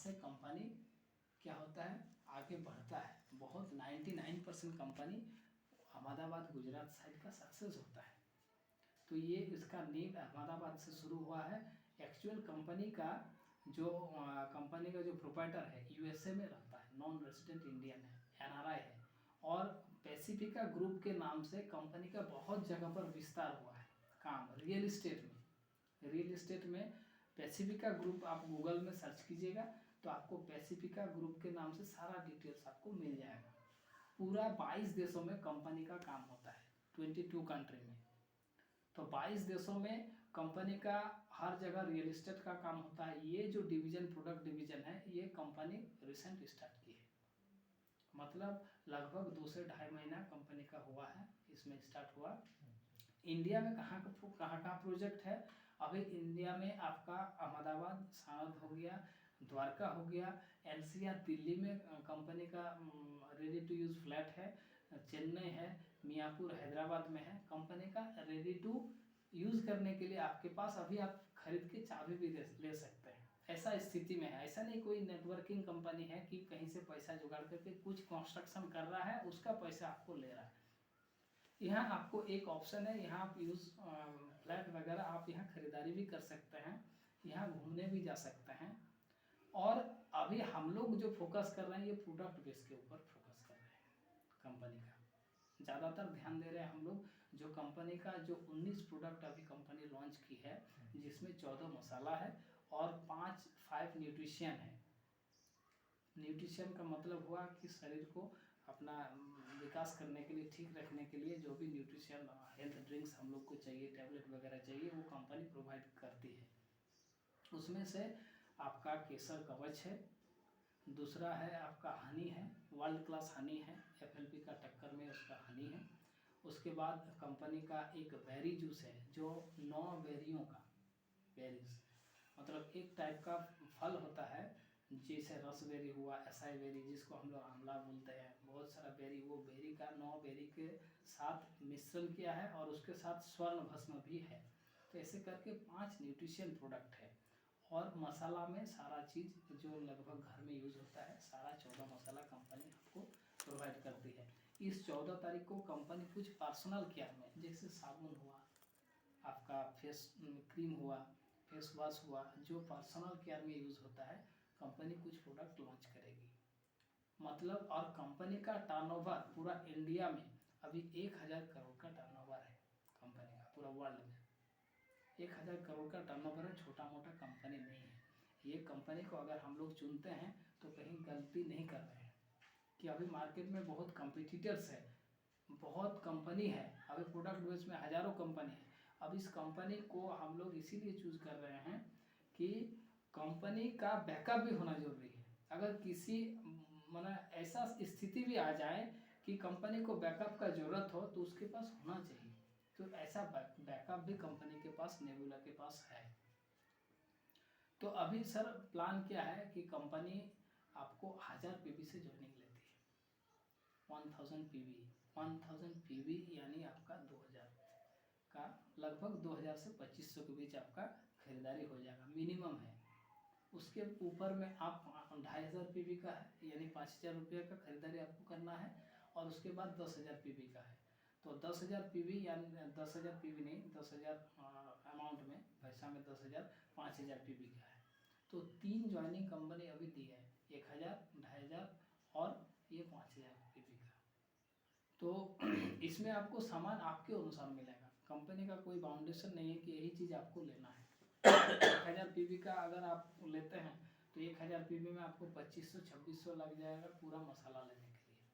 से कंपनी क्या होता है, आगे बढ़ता है। बहुत 99% कंपनी अहमदाबाद गुजरात साइड का सक्सेस होता है। तो ये इसका नींव अहमदाबाद से शुरू हुआ है। एक्चुअल कंपनी का जो प्रोप्राइटर है यूएसए में रहता है, नॉन रेजिडेंट इंडियन है, एनआरआई है। और पैसिफिका ग्रुप के नाम से कंपनी का बहुत जगह पर विस्तार हुआ है काम। रियल इस्टेट में पैसिफिका ग्रुप, आप गूगल में सर्च कीजिएगा तो आपको पैसिफिका ग्रुप के नाम से सारा डिटेल्स आपको मिल जाएगा। पूरा 22 देशों में कंपनी का काम होता है, 22 कंट्री में। तो 22 देशों में कंपनी का हर जगह रियल इस्टेट का काम होता है। ये जो डिवीजन, प्रोडक्ट डिवीजन है, ये कंपनी रिसेंट स्टार्ट की है, मतलब लगभग 2 से 2.5 महीना कंपनी का हुआ है, इसमें स्टार्ट हुआ। इंडिया में कहाँ प्रोजेक्ट है? अभी इंडिया में आपका अहमदाबाद, सानद हो गया, द्वारका हो गया, एनसीआर दिल्ली में कंपनी का रेडी टू यूज़ फ्लैट है, चेन्नई है, मियापुर हैदराबाद में है। कंपनी का रेडी टू यूज़ करने के लिए आपके पास अभी आप खरीद के चाबी भी ले सकते हैं, ऐसा स्थिति में है। ऐसा नहीं कोई नेटवर्किंग कंपनी है कि कहीं से पैसा जुगाड़ करके कुछ कंस्ट्रक्शन कर रहा है, उसका पैसा आपको ले रहा है। यहाँ आपको एक ऑप्शन है, यहाँ आप यूज़ फ्लैट वगैरह आप यहाँ खरीदारी भी कर सकते हैं, यहाँ घूमने भी जा सकते हैं। और अभी हम लोग जो फोकस कर रहे हैं, ये प्रोडक्ट बेस के ऊपर फोकस कर रहे हैं। कंपनी का ज़्यादातर ध्यान दे रहे हैं हम लोग। जो कंपनी का जो 19 प्रोडक्ट अभी कंपनी लॉन्च की है, जिसमें 14 मसाला है और 5 न्यूट्रिशन है। न्यूट्रिशन का मतलब हुआ कि शरीर को अपना विकास करने के लिए, ठीक रखने के लिए जो भी न्यूट्रिशन हेल्थ ड्रिंक्स हम लोग को चाहिए, टैबलेट वगैरह चाहिए, वो कंपनी प्रोवाइड करती है। उसमें से आपका केसर कवच है, दूसरा है आपका हनी है, वर्ल्ड क्लास हनी है, एफएलपी का टक्कर में उसका हनी है। उसके बाद कंपनी का एक बेरी जूस है, जो 9 बेरियों का, बेरीज मतलब एक टाइप का फल होता है, जैसे रसबेरी हुआ, एसाई बेरी जिसको हम लोग आंवला बोलते हैं, बहुत सारा बेरी, वो बेरी का 9 बेरी के साथ मिश्रण किया है और उसके साथ स्वर्ण भस्म भी है। तो ऐसे करके 5 न्यूट्रिशन प्रोडक्ट है। और मसाला में सारा चीज़ जो लगभग घर में यूज़ होता है, सारा 14 मसाला कंपनी आपको प्रोवाइड करती है। इस 14 तारीख को कंपनी कुछ पर्सनल केयर में, जैसे साबुन हुआ, आपका फेस क्रीम हुआ, फेस वॉश हुआ, जो पर्सनल केयर में यूज़ होता है, कंपनी कुछ प्रोडक्ट लॉन्च करेगी। मतलब और कंपनी का टर्नओवर पूरा इंडिया में अभी 1000 करोड़ का टर्नओवर है कंपनी का, पूरा वर्ल्ड में 1000 करोड़ का टर्नओवर है। छोटा मोटा कंपनी नहीं है ये। कंपनी को अगर हम लोग चुनते हैं तो कहीं गलती नहीं कर रहे हैं, कि अभी मार्केट में बहुत कॉम्पिटिटर्स है, बहुत कंपनी है, अभी प्रोडक्ट बेस में हज़ारों कंपनी है। अब इस कंपनी को हम लोग इसीलिए चूज़ कर रहे हैं कि कंपनी का बैकअप भी होना जरूरी है। अगर किसी ऐसा स्थिति भी आ जाए कि कंपनी को बैकअप का ज़रूरत हो, तो उसके पास होना चाहिए। तो ऐसा बैकअप भी कंपनी के पास, नेबुला के पास है। तो अभी सर प्लान क्या है कि कंपनी आपको 1000 पीवी से ज्वाइनिंग लेती है। 1000 पीवी यानी आपका 2000 का, लगभग 2000 से 2500 के बीच आपका खरीदारी हो जाएगा, मिनिमम है। उसके ऊपर में आप 2500 पीवी का है, यानी 5000 रुपये का खरीदारी आपको करना है। और उसके बाद 10,000 पीवी का है, तो 10,000 पीवी यानी 10,000 पीवी नहीं, 10,000 अमाउंट में, पैसा में 10,000, 5,000 पीवी का है। तो 3 ज्वाइनिंग कंपनी अभी दी है, 1000, 2500 और ये 5,000 पीवी का। तो इसमें आपको सामान आपके अनुसार मिलेगा, कंपनी का कोई बाउंडेशन नहीं है कि यही चीज़ आपको लेना है। 1000 पीवी का अगर आप लेते हैं तो 1000 पीवी में आपको 2500-2600 लग जाएगा पूरा मसाला लेने के लिए।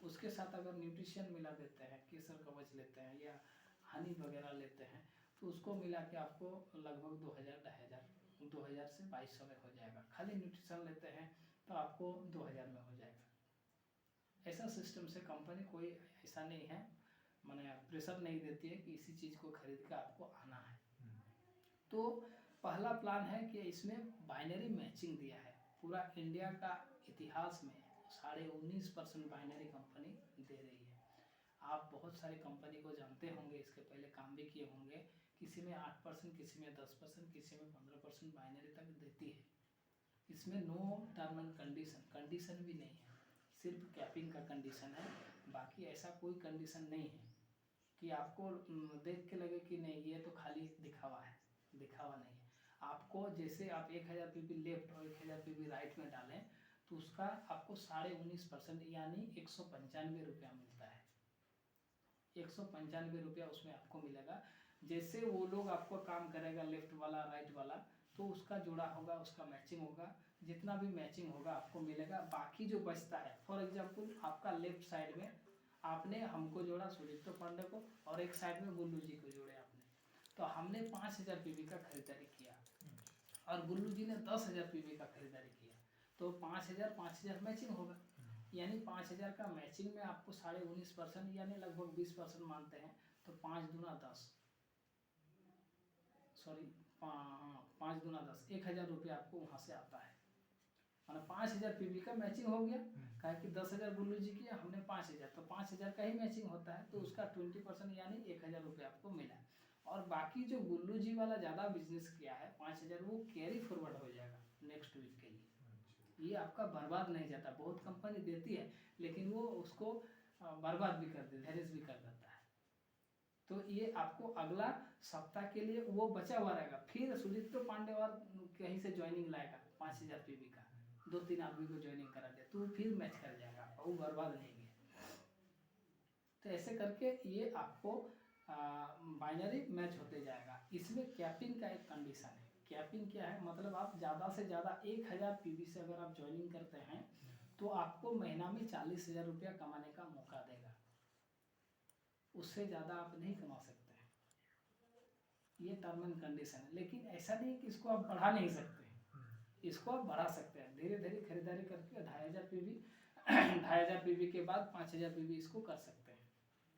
उसके साथ अगर न्यूट्रिशन मिला देते हैं, केसर कवच लेते हैं या हनी वगैरह लेते हैं, तो उसको मिला के आपको लगभग 2000 से 2200 में हो जाएगा। खाली न्यूट्रिशन लेते हैं तो आपको 2000 में हो जाएगा। ऐसा सिस्टम से कंपनी कोई ऐसा नहीं है, माने प्रेशर नहीं देती है कि इसी चीज़ को खरीद कर आपको आना है। तो पहला प्लान है कि इसमें बाइनरी मैचिंग दिया है। पूरा इंडिया का इतिहास में 19.5% बाइनरी कंपनी दे रही है। आप बहुत सारे कंपनी को जानते होंगे, इसके पहले काम भी किए होंगे। किसी में 8%, किसी में 10%, किसी में 15% बाइनरी तक देती है। इसमें नो टर्म एंड कंडीशन भी नहीं है, सिर्फ कैपिंग का कंडीशन है, बाकी ऐसा कोई कंडीशन नहीं है कि आपको देख के लगे कि नहीं ये तो खाली दिखावा है, दिखावा नहीं है। आपको जैसे आप 1000 पीपी लेफ्ट और 1000 पीपी राइट में डालें तो उसका आपको 19.5% यानी 195 रुपया मिलता है, 195 रुपया उसमें आपको मिलेगा। जैसे वो लोग आपको काम करेगा लेफ्ट वाला राइट वाला, तो उसका जुड़ा होगा, उसका मैचिंग होगा, जितना भी मैचिंग होगा आपको मिलेगा। बाकी जो बचता है, फॉर एग्जांपल आपका लेफ्ट साइड में आपने हमको जोड़ा सुदीप्तो पांडे को, और एक साइड में गुल्लू जी को जोड़े आपने, तो हमने 5000 पीवी का खरीदारी किया और गुल्लू जी ने 10,000 पीवी का खरीदारी किया, तो 5000 मैचिंग होगा, यानी 5000 का मैचिंग में आपको 19.5% यानी लगभग 20% मानते हैं, तो 5 दूना 10, सॉरी 5 दूना 10, 1000 रुपया आपको वहाँ से आता है, माना 5000 पीवी का मैचिंग हो गया। कहा कि 10,000 गुल्लू जी किया, हमने 5000, तो 5000 का ही मैचिंग होता है, तो उसका 20% यानी 1000 रुपये आपको मिला। और बाकी जो गुल्लू जी वाला ज़्यादा बिजनेस किया है 5000, वो कैरी फॉरवर्ड हो जाएगा नेक्स्ट वीक के लिए, ये आपका बर्बाद नहीं जाता। बहुत कंपनी देती है लेकिन वो उसको बर्बाद भी कर देती है, हैरेस भी कर देता है, तो ये आपको अगला सप्ताह के लिए वो बचा हुआ रहेगा। फिर सुदीप्तो पांडे और कहीं से ज्वाइनिंग लाएगा 5000 पीवी का, 2-3 आदमी को ज्वाइनिंग करा दिया, तो फिर मैच कर जाएगा आपका, वो बर्बाद नहीं गया। तो ऐसे करके ये आपको बाइनरी मैच होते जाएगा। इसमें कैपिंग का एक कंडीशन है। कैपिंग क्या है, मतलब आप ज़्यादा से ज़्यादा 1000 पीवी से अगर आप ज्वाइनिंग करते हैं तो आपको महीना में 40,000 रुपया कमाने का मौका देगा, उससे ज़्यादा आप नहीं कमा सकते हैं, ये टर्म एंड कंडीशन है। लेकिन ऐसा नहीं कि इसको आप बढ़ा नहीं सकते, इसको आप बढ़ा सकते हैं, धीरे धीरे खरीदारी करके 2500 पीवी 2500 पीवी के बाद 5000 पीवी इसको कर सकते हैं,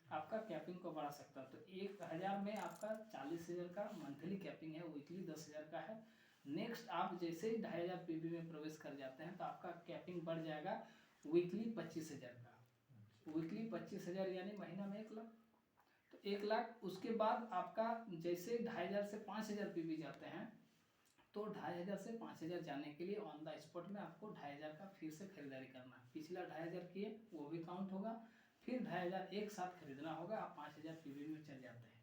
आपका कैपिंग को बढ़ा सकता है। तो 1000 में आपका 40,000 का मंथली कैपिंग है, वीकली 10,000 का है। नेक्स्ट आप जैसे ही 2500 पीवी में प्रवेश कर जाते हैं तो आपका कैपिंग बढ़ जाएगा वीकली 25,000 का, वीकली 25,000 यानी महीना में 1 लाख, तो 1 लाख। उसके बाद आपका जैसे 2500 से 5000 पीवी जाते हैं तो 2500 से 5000 जाने के लिए ऑन द स्पॉट में आपको 2500 का फिर से खरीदारी करना है, पिछला 2500 किए वो भी काउंट होगा, फिर 2500 एक साथ खरीदना होगा, आप 5000 पीवी में चल जाते हैं।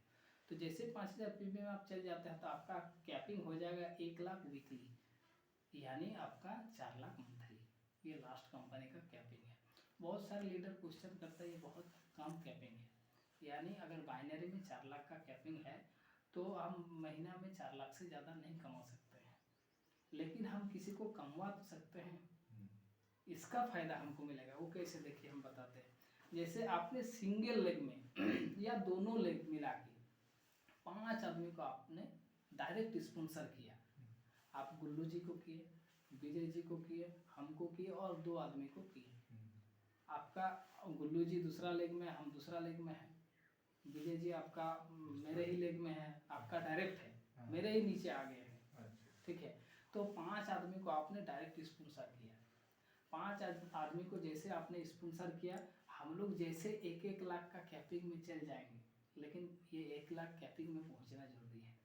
तो जैसे 5000 पीवी में आप चल जाते हैं तो आपका कैपिंग हो जाएगा 1 लाख वीकली, यानी आपका 4 लाख मंथली, ये लास्ट कंपनी का कैपिंग है। बहुत सारे लीडर क्वेश्चन करते हैं ये बहुत कम कैपिंग है, यानी अगर बाइनरी में 4 लाख का कैपिंग है तो हम महीना में 4 लाख से ज़्यादा नहीं कमा सकते हैं, लेकिन हम किसी को कमवा तो सकते हैं, इसका फायदा हमको मिलेगा। वो कैसे, देखिए हम बताते हैं। जैसे आपने सिंगल लेग में या दोनों लेग मिला के 5 आदमी को आपने डायरेक्ट स्पॉन्सर किया, आप गुल्लू जी को किए, विजय जी को किए, हमको किए और 2 आदमी को किए। आपका गुल्लू जी दूसरा लेग में, हम दूसरा लेग में हैं, विजय जी आपका मेरे ही लेग में है, आपका डायरेक्ट है, मेरे ही नीचे आ गए हैं, ठीक है। तो 5 आदमी को आपने डायरेक्ट स्पॉन्सर किया, 5 आदमी को जैसे आपने स्पॉन्सर किया, हम लोग जैसे 1-1 लाख का कैपिंग में चल जाएंगे, लेकिन ये 1 लाख कैपिंग में पहुंचना जरूरी है।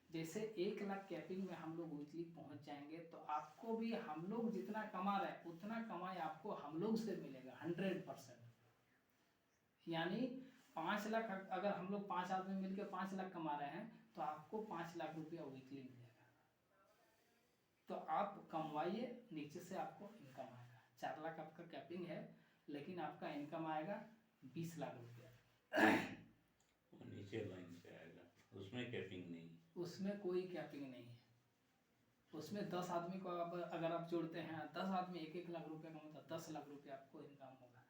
जैसे 1 लाख कैपिंग में हम लोग वीकली पहुंच जाएंगे तो आपको भी हम लोग जितना कमा रहे हैं उतना कमाई आपको हम लोग से मिलेगा 100%, यानी 5 लाख अगर हम लोग 5 आदमी मिलकर 5 लाख कमा रहे हैं तो आपको 5 लाख रुपया वीकली मिलेगा। तो आप कमवाइए, नीचे से आपको इनकम आएगा। 4 लाख आपका कैपिंग है लेकिन आपका इनकम आएगा 20 लाख रुपया, नीचे लाइन से आएगा, उसमें कैपिंग नहीं, उसमें कोई कैपिंग नहीं है। उसमें 10 आदमी को अगर आप जोड़ते हैं, 10 आदमी 1-1 लाख रुपया कमाता, 10 लाख रुपया आपको इनकम होगा।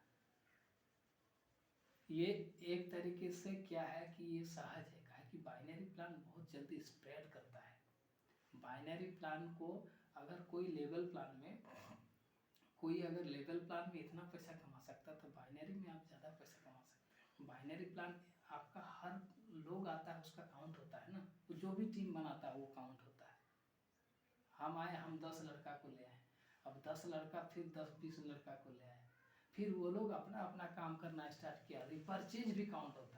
ये एक तरीके से क्या है कि ये सहज है, कहा कि बाइनरी प्लान बहुत जल्दी स्प्रेड करता है। बाइनरी प्लान को अगर कोई लेवल प्लान में, कोई अगर लेवल प्लान में इतना पैसा कमा सकता तो बाइनरी में आप ज़्यादा पैसा कमा सकते हैं। बाइनरी प्लान आपका हर लोग आता है उसका काउंट होता है ना, तो जो भी टीम बनाता है वो काउंट होता है। हम आए, हम 10 लड़का को ले आए, अब 10 लड़का फिर 10-20 लड़का को ले आए, फिर वो लोग अपना अपना काम करना स्टार्ट किया, रिपर्चेज भी काउंट होता है।